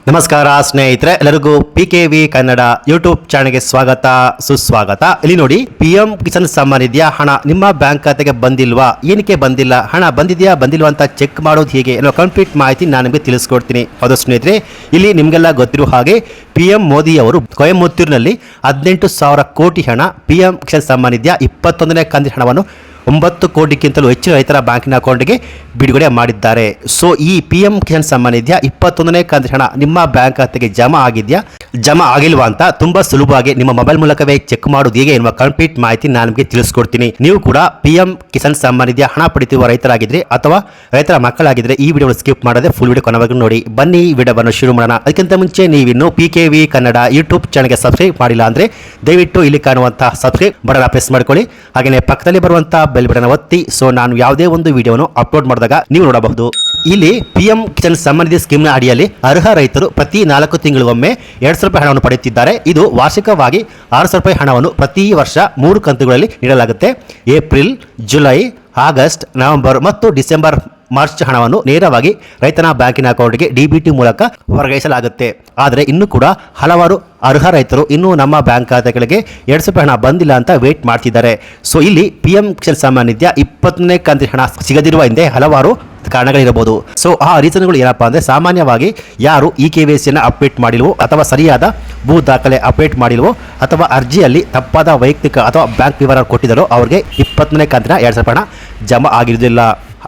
ನಮಸ್ಕಾರ ಸ್ನೇಹಿತರೆ, ಎಲ್ಲರಿಗೂ PKV ಕನ್ನಡ ಯೂಟ್ಯೂಬ್ ಚಾನೆಲ್ಗೆ ಸ್ವಾಗತ ಸುಸ್ವಾಗತ. ಇಲ್ಲಿ ನೋಡಿ, PM ಕಿಸಾನ್ ಸಮ್ಮಾನ್ ನಿಧಿಯ ಹಣ ನಿಮ್ಮ ಬ್ಯಾಂಕ್ ಖಾತೆಗೆ ಬಂದಿಲ್ವಾ, ಏನಕ್ಕೆ ಬಂದಿಲ್ಲ, ಹಣ ಬಂದಿದೆಯಾ ಬಂದಿಲ್ವಾ ಅಂತ ಚೆಕ್ ಮಾಡೋದು ಹೇಗೆ ಅನ್ನೋ ಕಂಪ್ಲೀಟ್ ಮಾಹಿತಿ ನಾನು ನಿಮಗೆ ತಿಳಿಸ್ಕೊಡ್ತೀನಿ. ಹೌದು ಸ್ನೇಹಿತರೆ, ಇಲ್ಲಿ ನಿಮಗೆಲ್ಲ ಗೊತ್ತಿರೋ ಹಾಗೆ PM ಮೋದಿ ಅವರು ಕೊಯಮತ್ತೂರಿನಲ್ಲಿ 18,000 ಕೋಟಿ ಹಣ PM ಕಿಸಾನ್ ಸಮ್ಮಾನ್ ನಿಧಿಯ 21ನೇ ಕಂತಿನ ಹಣವನ್ನು 9 ಕೋಟಿಗಿಂತಲೂ ಹೆಚ್ಚು ರೈತರ ಬ್ಯಾಂಕಿನ ಅಕೌಂಟ್ಗೆ ಬಿಡುಗಡೆ ಮಾಡಿದ್ದಾರೆ. ಸೊ ಈ PM ಕಿಸಾನ್ ಸಮ್ಮಾನ್ ನಿಧಿಯ 21ನೇ ಕಂತಿನ ಹಣ ನಿಮ್ಮ ಬ್ಯಾಂಕ್ ಖಾತೆಗೆ ಜಮಾ ಆಗಿದೆಯಾ, ಜಮಾ ಆಗಿಲ್ವಾ ಅಂತ ತುಂಬಾ ಸುಲಭವಾಗಿ ನಿಮ್ಮ ಮೊಬೈಲ್ ಮೂಲಕವೇ ಚೆಕ್ ಮಾಡೋದು ಹೇಗೆ ಎನ್ನುವ ಕಂಪ್ಲೀಟ್ ಮಾಹಿತಿ ನಾನು ನಿಮಗೆ ತಿಳಿಸ್ಕೊಡ್ತೀನಿ. ನೀವು ಕೂಡ PM ಕಿಸಾನ್ ಸಮ್ಮಾನ್ ನಿಧಿಯ ಹಣ ಪಡೆಯುವ ರೈತರಾಗಿದ್ರೆ ಅಥವಾ ರೈತರ ಮಕ್ಕಳಾಗಿದ್ರೆ ಈ ವಿಡಿಯೋ ಸ್ಕಿಪ್ ಮಾಡದೆ ಫುಲ್ ವಿಡಿಯೋ ಕೊನೆವರೆಗೂ ನೋಡಿ. ಬನ್ನಿ ವಿಡಿಯೋವನ್ನು ಶುರು ಮಾಡೋಣ. ಅದಕ್ಕಿಂತ ಮುಂಚೆ ನೀವಿನ್ನು PKV ಕನ್ನಡ ಯೂಟ್ಯೂಬ್ ಚಾನೆಲ್ಗೆ ಸಬ್ಸ್ಕ್ರೈಬ್ ಮಾಡಿಲ್ಲ ಅಂದ್ರೆ ದಯವಿಟ್ಟು ಇಲ್ಲಿ ಕಾಣುವಂತಹ ಸಬ್ಸ್ಕ್ರೈಬ್ ಬಟನ್ ಪ್ರೆಸ್ ಮಾಡ್ಕೊಳ್ಳಿ. ಹಾಗೆಯೇ ಪಕ್ಕದಲ್ಲಿ ಬರುವಂತಹ ಬೆಲ್ ಬಟನ್ ಒತ್ತಿ. ಸೊ ನಾನು ಯಾವುದೇ ಒಂದು ವಿಡಿಯೋವನ್ನು ಅಪ್ಲೋಡ್ ಮಾಡಿದಾಗ ನೀವು ನೋಡಬಹುದು. ಇಲ್ಲಿ PM ಕಿಸಾನ್ ಸಮ್ಮಾನ್ ನಿಧಿ ಸ್ಕೀಮ್ನ ಅಡಿಯಲ್ಲಿ ಅರ್ಹ ರೈತರು ಪ್ರತಿ 4 ತಿಂಗಳಿಗೊಮ್ಮೆ 2,000 ರೂಪಾಯಿ ಹಣವನ್ನು ಪಡೆಯುತ್ತಿದ್ದಾರೆ. ಇದು ವಾರ್ಷಿಕವಾಗಿ 6,000 ರೂಪಾಯಿ ಹಣವನ್ನು ಪ್ರತಿ ವರ್ಷ 3 ಕಂತುಗಳಲ್ಲಿ ನೀಡಲಾಗುತ್ತೆ. ಏಪ್ರಿಲ್, ಜುಲೈ, ಆಗಸ್ಟ್, ನವೆಂಬರ್ ಮತ್ತು ಡಿಸೆಂಬರ್, ಮಾರ್ಚ್ ಹಣವನ್ನು ನೇರವಾಗಿ ರೈತನ ಬ್ಯಾಂಕಿನ ಅಕೌಂಟ್ಗೆ DBT ಮೂಲಕ ವರ್ಗಾಯಿಸಲಾಗುತ್ತೆ. ಆದರೆ ಇನ್ನೂ ಕೂಡ ಹಲವಾರು ಅರ್ಹ ರೈತರು ಇನ್ನೂ ನಮ್ಮ ಬ್ಯಾಂಕ್ ಖಾತೆಗಳಿಗೆ 2,000 ರೂಪಾಯಿ ಹಣ ಬಂದಿಲ್ಲ ಅಂತ ವೇಟ್ ಮಾಡ್ತಿದ್ದಾರೆ. ಸೊ ಇಲ್ಲಿ PM ಕಿಸಾನ್ ಸಮ್ಮಾನ್ ನಿಧಿಯ 20ನೇ ಕಂತಿನ ಹಣ ಸಿಗದಿರುವ ಹಿಂದೆ ಹಲವಾರು ಕಾರಣಗಳಿರಬಹುದು. ಸೊ ಆ ರೀಸನ್ಗಳು ಏನಪ್ಪಾ ಅಂದರೆ, ಸಾಮಾನ್ಯವಾಗಿ ಯಾರು KYCಯನ್ನು ಅಪ್ಡೇಟ್ ಮಾಡಿಲ್ವೋ ಅಥವಾ ಸರಿಯಾದ ಭೂ ದಾಖಲೆ ಅಪ್ಡೇಟ್ ಮಾಡಿಲ್ವೋ ಅಥವಾ ಅರ್ಜಿಯಲ್ಲಿ ತಪ್ಪಾದ ವೈಯಕ್ತಿಕ ಅಥವಾ ಬ್ಯಾಂಕ್ ವಿವರ ಕೊಟ್ಟಿದ್ದಾರೋ ಅವರಿಗೆ 20ನೇ ಕಂತಿನ 2,000 ರೂಪಾಯಿ ಹಣ ಜಮಾ ಆಗಿರುವುದಿಲ್ಲ.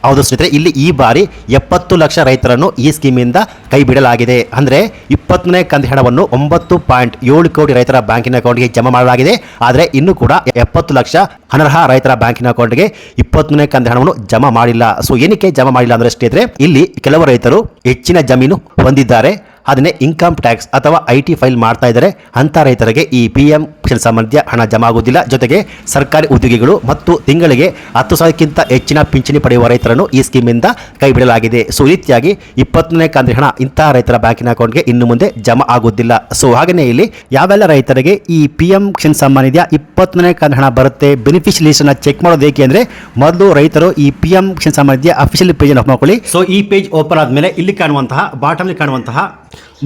ಹೌದು ಸ್ನೇಹಿತರೆ, ಇಲ್ಲಿ ಈ ಬಾರಿ 70 ಲಕ್ಷ ರೈತರನ್ನು ಈ ಸ್ಕೀಮಿಂದ ಕೈ ಬಿಡಲಾಗಿದೆ. ಅಂದರೆ 20ನೇ ಕಂತಿನ ಹಣವನ್ನು 9.7 ಕೋಟಿ ರೈತರ ಬ್ಯಾಂಕಿನ ಅಕೌಂಟ್ಗೆ ಜಮಾ ಮಾಡಲಾಗಿದೆ. ಆದರೆ ಇನ್ನೂ ಕೂಡ 70 ಲಕ್ಷ ಅನರ್ಹ ರೈತರ ಬ್ಯಾಂಕಿನ ಅಕೌಂಟ್ಗೆ 20ನೇ ಕಂತಿನ ಹಣವನ್ನು ಜಮಾ ಮಾಡಿಲ್ಲ. ಸೊ ಏನಕ್ಕೆ ಜಮಾ ಮಾಡಿಲ್ಲ ಅಂದರೆ ಸ್ನೇಹಿತರೆ, ಇಲ್ಲಿ ಕೆಲವು ರೈತರು ಹೆಚ್ಚಿನ ಜಮೀನು ಹೊಂದಿದ್ದಾರೆ, ಅದನ್ನೇ ಇನ್ಕಮ್ ಟ್ಯಾಕ್ಸ್ ಅಥವಾ IT ಫೈಲ್ ಮಾಡ್ತಾ ಇದ್ದಾರೆ. ಅಂತ ರೈತರಿಗೆ ಈ PM ಕಿಸಾನ್ ಸಮ್ಮಾನ್ ನಿಧಿಯ ಹಣ ಜಮಾ ಆಗುವುದಿಲ್ಲ. ಜೊತೆಗೆ ಸರ್ಕಾರಿ ಉದ್ಯೋಗಿಗಳು ಮತ್ತು ತಿಂಗಳಿಗೆ 10,000ಕ್ಕಿಂತ ಹೆಚ್ಚಿನ ಪಿಂಚಣಿ ಪಡೆಯುವ ರೈತರನ್ನು ಈ ಸ್ಕೀಮಿಂದ ಕೈ ಬಿಡಲಾಗಿದೆ. ಸೊ ಈ ರೀತಿಯಾಗಿ 20ನೇ ಕಂತಿನ ಹಣ ಇಂತಹ ರೈತರ ಬ್ಯಾಂಕಿನ ಅಕೌಂಟ್ಗೆ ಇನ್ನು ಮುಂದೆ ಜಮಾ ಆಗುವುದಿಲ್ಲ. ಸೊ ಹಾಗೆಯೇ ಇಲ್ಲಿ ಯಾವೆಲ್ಲ ರೈತರಿಗೆ ಈ PM ಕಿಸಾನ್ ಸಮ್ಮಾನ್ ನಿಧಿಯ 20ನೇ ಕಂತಿನ ಹಣ ಬರುತ್ತೆ, ಬೆನಿಫಿಷಿಯರಿ ಲಿಸ್ಟ್ ಅನ್ನು ಚೆಕ್ ಮಾಡೋದು ಏಕೆ ಅಂದರೆ, ಮೊದಲು ರೈತರು ಈ PM ಕಿಸಾನ್ ಸಮ್ಮಾನ್ ನಿಧಿಯ ಅಫಿಷಿಯಲ್ ಪೇಜ್ ಅನ್ನು ಮಾಡ್ಕೊಳ್ಳಿ. ಸೊ ಈ ಪೇಜ್ ಓಪನ್ ಆದಮೇಲೆ ಇಲ್ಲಿ ಕಾಣುವಂತಹ ಬಾಟಮ್ಲಿ ಕಾಣುವಂತಹ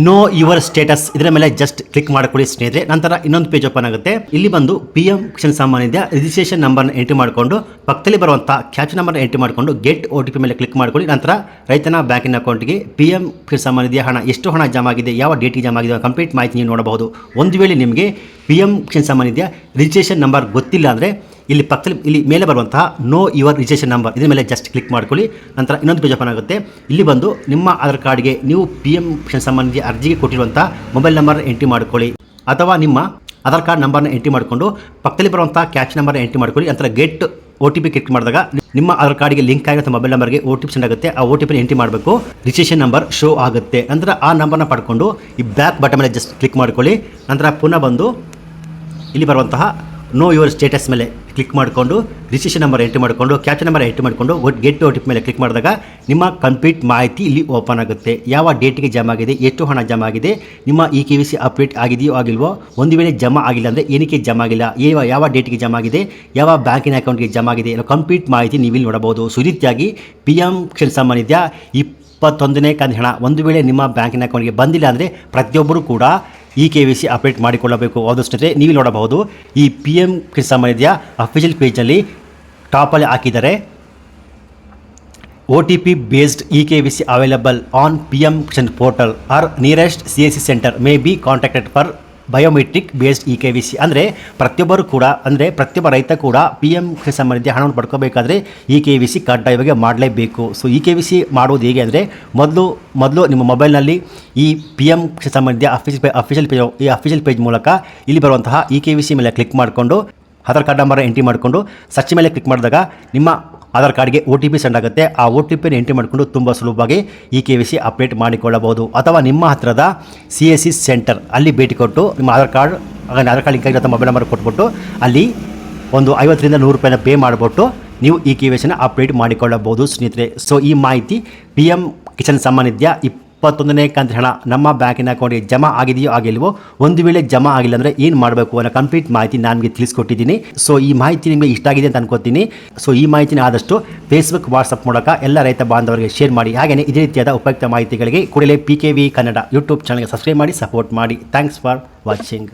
ನೋ ಯುವರ್ ಸ್ಟೇಟಸ್ ಇದರ ಮೇಲೆ ಜಸ್ಟ್ ಕ್ಲಿಕ್ ಮಾಡಿಕೊಳ್ಳಿ ಸ್ನೇಹಿತರೆ. ನಂತರ ಇನ್ನೊಂದು ಪೇಜ್ ಓಪನ್ ಆಗುತ್ತೆ. ಇಲ್ಲಿ ಬಂದು PM ಕಿಸಾನ್ ಸಮ್ಮಾನ್ ನಿಧಿಯ ರಿಜಿಸ್ಟ್ರೇಷನ್ ನಂಬರ್ನ ಎಂಟ್ರಿ ಮಾಡಿಕೊಂಡು ಪಕ್ಕದಲ್ಲಿ ಬರುವಂತಹ ಕ್ಯಾಪ್ಚರ್ ನಂಬರ್ನ ಎಂಟ್ರಿ ಮಾಡಿಕೊಂಡು ಗೆಟ್ OTP ಮೇಲೆ ಕ್ಲಿಕ್ ಮಾಡಿಕೊಳ್ಳಿ. ನಂತರ ರೈತನ ಬ್ಯಾಂಕಿನ ಅಕೌಂಟ್ಗೆ PM ಕಿಸಾನ್ ಸಮ್ಮಾನ್ ನಿಧಿಯ ಹಣ ಎಷ್ಟು ಹಣ ಜಮಾ ಆಗಿದೆ, ಯಾವ ಡೇಟಿಗೆ ಜಮಾ ಆಗಿದೆ ಕಂಪ್ಲೀಟ್ ಮಾಹಿತಿ ನೀವು ನೋಡಬಹುದು. ಒಂದು ವೇಳೆ ನಿಮಗೆ PM ಕಿಸಾನ್ ಸಮ್ಮಾನ್ ನಿಧಿಯ ರಿಜಿಸ್ಟ್ರೇಷನ್ ನಂಬರ್ ಗೊತ್ತಿಲ್ಲ ಅಂದರೆ ಇಲ್ಲಿ ಪಕ್ಕದಲ್ಲಿ ಇಲ್ಲಿ ಮೇಲೆ ಬರುವಂತಹ ನೋ ಯುವರ್ ರಿಜಿಸ್ಟ್ರೇಷನ್ ನಂಬರ್ ಇದ್ರ ಮೇಲೆ ಜಸ್ಟ್ ಕ್ಲಿಕ್ ಮಾಡ್ಕೊಳ್ಳಿ. ನಂತರ ಇನ್ನೊಂದು ಪೇಜ್ ಓಪನ್ ಆಗುತ್ತೆ. ಇಲ್ಲಿ ಬಂದು ನಿಮ್ಮ ಆಧಾರ್ ಕಾರ್ಡ್ಗೆ ನೀವು PM ಕಿಸಾನ್ ಸಮ್ಮಾನ್ ನಿಧಿ ಅರ್ಜಿಗೆ ಕೊಟ್ಟಿರುವಂತಹ ಮೊಬೈಲ್ ನಂಬರ್ ಎಂಟ್ರಿ ಮಾಡ್ಕೊಳ್ಳಿ, ಅಥವಾ ನಿಮ್ಮ ಆಧಾರ್ ಕಾರ್ಡ್ ನಂಬರ್ನ ಎಂಟ್ರಿ ಮಾಡಿಕೊಂಡು ಪಕ್ಕದಲ್ಲಿ ಬರುವಂತಹ ಕ್ಯಾಚ್ ನಂಬರ್ನ ಎಂಟ್ರಿ ಮಾಡ್ಕೊಳ್ಳಿ. ನಂತರ ಗೆಟ್ OTP ಕ್ಲಿಕ್ ಮಾಡಿದಾಗ ನಿಮ್ಮ ಆಧಾರ್ ಕಾರ್ಡ್ಗೆ ಲಿಂಕ್ ಆಗಿರೋ ಮೊಬೈಲ್ ನಂಬರ್ಗೆ OTP ಸೆಂಡ್ ಆಗುತ್ತೆ. ಆ OTP ಎಂಟ್ರಿ ಮಾಡಬೇಕು, ರಿಜಿಸ್ಟ್ರೇಷನ್ ನಂಬರ್ ಶೋ ಆಗುತ್ತೆ. ನಂತರ ಆ ನಂಬರ್ನ ಪಡ್ಕೊಂಡು ಈ ಬ್ಯಾಕ್ ಬಟನ್ ಮೇಲೆ ಜಸ್ಟ್ ಕ್ಲಿಕ್ ಮಾಡ್ಕೊಳ್ಳಿ. ನಂತರ ಪುನಃ ಬಂದು ಇಲ್ಲಿ ಬರುವಂತಹ ನೋ ಯುವರ್ ಸ್ಟೇಟಸ್ ಮೇಲೆ ಕ್ಲಿಕ್ ಮಾಡಿಕೊಂಡು ರಿಜಿಸ್ಟ್ರೇಷನ್ ನಂಬರ್ ಎಂಟ್ರಿ ಮಾಡಿಕೊಂಡು ಕ್ಯಾಪ್ಚರ್ ನಂಬರ್ ಎಂಟ್ರಿ ಮಾಡಿಕೊಂಡು ಗೆಟ್ OTP ಮೇಲೆ ಕ್ಲಿಕ್ ಮಾಡಿದಾಗ ನಿಮ್ಮ ಕಂಪ್ಲೀಟ್ ಮಾಹಿತಿ ಇಲ್ಲಿ ಓಪನ್ ಆಗುತ್ತೆ. ಯಾವ ಡೇಟಿಗೆ ಜಮಾ ಆಗಿದೆ, ಎಷ್ಟು ಹಣ ಜಮಾ ಆಗಿದೆ, ನಿಮ್ಮ KYC ಅಪ್ಡೇಟ್ ಆಗಿದೆಯೋ ಆಗಿಲ್ವೋ, ಒಂದು ವೇಳೆ ಜಮಾ ಆಗಿಲ್ಲ ಅಂದರೆ ಏನಕ್ಕೆ ಜಮಾ ಆಗಿಲ್ಲ, ಯಾವ ಡೇಟಿಗೆ ಜಮಾ ಆಗಿದೆ, ಯಾವ ಬ್ಯಾಂಕಿನ ಅಕೌಂಟ್ಗೆ ಜಮಾ ಆಗಿದೆ ಅನ್ನೋ ಕಂಪ್ಲೀಟ್ ಮಾಹಿತಿ ನೀವಿಲ್ಲಿ ನೋಡಬಹುದು. ಸೊ ಈ ರೀತಿಯಾಗಿ PM ಕಿಸಾನ್ ಸಮ್ಮಾನ್ ನಿಧಿಯ 21ನೇ ಕಂತಿನ ಹಣ ಒಂದು ವೇಳೆ ನಿಮ್ಮ ಬ್ಯಾಂಕಿನ ಅಕೌಂಟ್ಗೆ ಬಂದಿಲ್ಲ ಅಂದರೆ ಪ್ರತಿಯೊಬ್ಬರು ಕೂಡ KYC ಅಪ್ಡೇಟ್ ಮಾಡಿಕೊಳ್ಳಬೇಕು. ಹೌದು ಸ್ನೇಹಿತರೆ, ನೀವು ನೋಡಬಹುದು ಈ PM ಕಿಸಾನ್ ಸಮ್ಮಾನ್ ನಿಧಿಯ ಅಫಿಷಿಯಲ್ ಪೇಜಲ್ಲಿ ಟಾಪಲ್ಲಿ ಹಾಕಿದ್ದಾರೆ, OTP based KYC available on PM Kisan portal or nearest CSC centre may be contacted for biometric based KYC. ಅಂದರೆ ಪ್ರತಿಯೊಬ್ಬರು ಕೂಡ, ಅಂದರೆ ಪ್ರತಿಯೊಬ್ಬ ರೈತ ಕೂಡ PM ಕಿಸಾನ್ ಸಮ್ಮಾನ್ ನಿಧಿಯ ಹಣವನ್ನು ಪಡ್ಕೋಬೇಕಾದ್ರೆ KYC ಕಡ್ಡಾಯವಾಗಿ ಮಾಡಲೇಬೇಕು. ಸೊ KYC ಮಾಡೋದು ಹೇಗೆ ಅಂದರೆ, ಮೊದಲು ನಿಮ್ಮ ಮೊಬೈಲ್ನಲ್ಲಿ ಈ PM ಕಿಸಾನ್ ಸಮ್ಮಾನ್ ನಿಧಿಯ ಅಫಿಷಿಯಲ್ ಪೇಜ್ ಮೂಲಕ ಇಲ್ಲಿ ಬರುವಂತಹ KYC ಮೇಲೆ ಕ್ಲಿಕ್ ಮಾಡಿಕೊಂಡು ಆಧಾರ್ ಕಾರ್ಡ್ ನಂಬರ್ ಎಂಟ್ರಿ ಮಾಡಿಕೊಂಡು ಸರ್ಚ್ ಮೇಲೆ ಕ್ಲಿಕ್ ಮಾಡಿದಾಗ ನಿಮ್ಮ ಆಧಾರ್ ಕಾರ್ಡ್ಗೆ OTP ಸೆಂಡ್ ಆಗುತ್ತೆ. ಆ OTPನ ಎಂಟ್ರಿ ಮಾಡಿಕೊಂಡು ತುಂಬ ಸುಲಭವಾಗಿ KYC ಅಪ್ಡೇಟ್ ಮಾಡಿಕೊಳ್ಳಬಹುದು. ಅಥವಾ ನಿಮ್ಮ ಹತ್ತಿರದ CSC ಸೆಂಟರ್ ಅಲ್ಲಿ ಭೇಟಿ ಕೊಟ್ಟು ನಿಮ್ಮ ಆಧಾರ್ ಕಾರ್ಡ್ ಲಿಂಕ್ ಆಗಿರೋ ಮೊಬೈಲ್ ನಂಬರ್ ಕೊಟ್ಬಿಟ್ಟು ಅಲ್ಲಿ ಒಂದು 50 ರಿಂದ 100 ರೂಪಾಯಿನ ಪೇ ಮಾಡಿಬಿಟ್ಟು ನೀವು KYCನ ಅಪ್ಡೇಟ್ ಮಾಡಿಕೊಳ್ಳಬಹುದು ಸ್ನೇಹಿತರೆ. ಸೊ ಈ ಮಾಹಿತಿ PM ಕಿಸಾನ್ ಸಮ್ಮಾನ್ ನಿಧಿಯ 21ನೇ ಕಂತು ಹಣ ನಮ್ಮ ಬ್ಯಾಂಕಿನ ಅಕೌಂಟ್ಗೆ ಜಮಾ ಆಗಿದೆಯೋ ಆಗಿಲ್ವೋ, ಒಂದು ವೇಳೆ ಜಮಾ ಆಗಿಲ್ಲ ಅಂದರೆ ಏನು ಮಾಡಬೇಕು ಅನ್ನೋ ಕಂಪ್ಲೀಟ್ ಮಾಹಿತಿ ನನಗೆ ತಿಳಿಸ್ಕೊಟ್ಟಿದ್ದೀನಿ. ಸೊ ಈ ಮಾಹಿತಿ ನಿಮಗೆ ಇಷ್ಟ ಆಗಿದೆ ಅಂತ ಅನ್ಕೋತೀನಿ. ಸೊ ಈ ಮಾಹಿತಿನ ಆದಷ್ಟು ಫೇಸ್ಬುಕ್, ವಾಟ್ಸಪ್ ಮೂಲಕ ಎಲ್ಲ ರೈತ ಬಾಂಧವರಿಗೆ ಶೇರ್ ಮಾಡಿ. ಹಾಗೆಯೇ ಇದೇ ರೀತಿಯಾದ ಉಪಯುಕ್ತ ಮಾಹಿತಿಗಳಿಗೆ ಕೂಡಲೇ PKV ಕನ್ನಡ ಯೂಟ್ಯೂಬ್ ಚಾನಲ್ಗೆ ಸಬ್ಸ್ಕ್ರೈಬ್ ಮಾಡಿ, ಸಪೋರ್ಟ್ ಮಾಡಿ. Thanks for watching.